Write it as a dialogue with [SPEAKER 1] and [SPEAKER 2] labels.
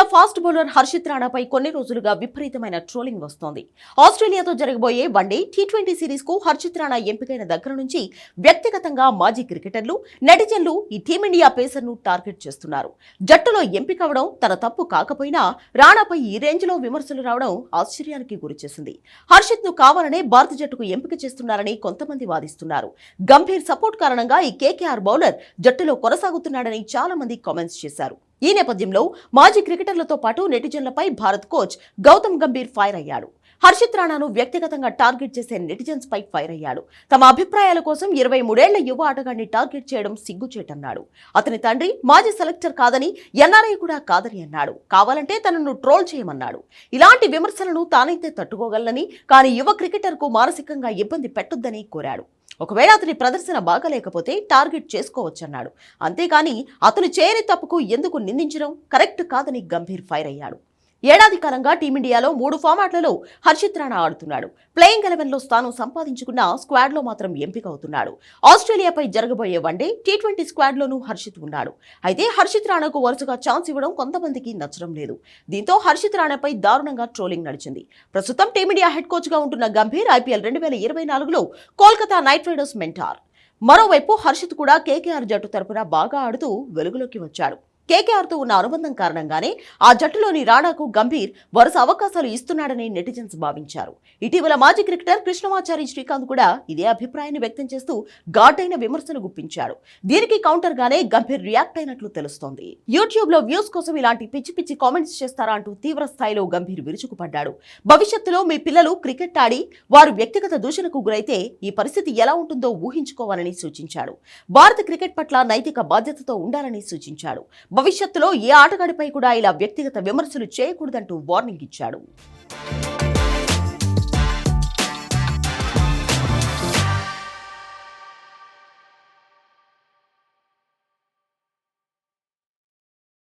[SPEAKER 1] Team India fast bowler Harshit రాణాపై కొన్ని రోజులుగా విపరీతమైన ట్రోలింగ్ వస్తోంది. ఆస్ట్రేలియాతో జరగబోయే వన్డే టీ20 సిరీస్ కు హర్షిత్ రాణా ఎంపికైన దగ్గర నుంచి వ్యక్తిగతంగా మాజీ క్రికెటర్లు, నెటిజన్లు ఈ టీమిండియా పేసర్ ను టార్గెట్ చేస్తున్నారు. జట్టులో ఎంపికవడం తన తప్పు కాకపోయినా రాణాపై ఈ రేంజ్ లో విమర్శలు రావడం ఆశ్చర్యానికి గురిచేసింది. హర్షిత్ ను కావాలనే భారత జట్టుకు ఎంపిక చేస్తున్నారని కొంతమంది వాదిస్తున్నారు. గంభీర్ సపోర్ట్ కారణంగా ఈ కేకేఆర్ బౌలర్ జట్టులో కొనసాగుతున్నాడని చాలా మంది కామెంట్స్ చేశారు. ఈ నేపథ్యంలో మాజీ క్రికెటర్లతో పాటు నెటిజన్లపై భారత్ కోచ్ గౌతమ్ గంభీర్ ఫైర్ అయ్యాడు. హర్షిత్ రాణాను వ్యక్తిగతంగా టార్గెట్ చేసే నెటిజన్స్ పై ఫైర్ అయ్యాడు. తమ అభిప్రాయాల కోసం 23 ఏళ్ల యువ ఆటగాడిని టార్గెట్ చేయడం సిగ్గుచేటన్నాడు. అతని తండ్రి మాజీ సెలెక్టర్ కాదని, ఎన్ఆర్ఐ కూడా కాదని అన్నాడు. కావాలంటే తనను ట్రోల్ చేయమన్నాడు. ఇలాంటి విమర్శలను తానైతే తట్టుకోగలనని, కానీ యువ క్రికెటర్ కు మానసికంగా ఇబ్బంది పెట్టొద్దని కోరాడు. ఒకవేళ అతని ప్రదర్శన బాగాలేకపోతే టార్గెట్ చేసుకోవచ్చన్నాడు. అంతేకాని అతను చేయని తప్పుకు ఎందుకు నిందించడం కరెక్ట్ కాదని గంభీర్ ఫైర్ అయ్యాడు. ఏడాది కాలంగా టీమిండియాలో 3 ఫార్మాట్లలో హర్షిత్ రాణా ఆడుతున్నాడు. ప్లేయింగ్ 11లో స్థానం సంపాదించుకున్న స్క్వాడ్ లో మాత్రం ఎంపిక అవుతున్నాడు. ఆస్ట్రేలియాపై జరగబోయే వన్డే టీ20 స్క్వాడ్ లోనూ హర్షిత్ ఉన్నాడు. అయితే హర్షిత్ రాణాకు వరుసగా ఛాన్స్ ఇవ్వడం కొంతమందికి నచ్చడం లేదు. దీంతో హర్షిత్ రాణాపై దారుణంగా ట్రోలింగ్ నడిచింది. ప్రస్తుతం టీమిండియా హెడ్ కోచ్ గా ఉంటున్న గంభీర్ ఐపీఎల్ 2024లో కోల్కతా నైట్ రైడర్స్ మెంటార్. మరోవైపు హర్షిత్ కూడా కేకేఆర్ జట్టు తరపున బాగా ఆడుతూ వెలుగులోకి వచ్చాడు. కేకేఆర్తో ఉన్న అనుబంధం కారణంగానే ఆ జట్టులోని రాణాకు గంభీర్ వరుస అవకాశాలు ఇస్తున్నాడని నెటిజన్స్ భావించారు. ఇటీవల మాజీ క్రికెటర్ కృష్ణమాచారి శ్రీకాంత్ కూడా ఇదే అభిప్రాయాన్ని వ్యక్తం చేస్తూ ఘాటైన విమర్శలు గుప్పించాడు. దీనికి కౌంటర్ గానే గంభీర్ రియాక్ట్ అయినట్లు తెలుస్తోంది. యూట్యూబ్ లో వ్యూస్ కోసం ఇలాంటి పిచ్చి పిచ్చి కామెంట్స్ చేస్తారా అంటూ తీవ్ర స్థాయిలో గంభీర్ విరుచుకుపడ్డాడు. భవిష్యత్తులో మీ పిల్లలు క్రికెట్ ఆడి వారు వ్యక్తిగత దూషణకు గురైతే ఈ పరిస్థితి ఎలా ఉంటుందో ఊహించుకోవాలని సూచించాడు. భారత క్రికెట్ పట్ల నైతిక బాధ్యతతో ఉండాలని సూచించాడు. భవిష్యత్తులో ఏ ఆటగాడిపై కూడా ఇలా వ్యక్తిగత విమర్శలు చేయకూడదంటూ వార్నింగ్ ఇచ్చాడు.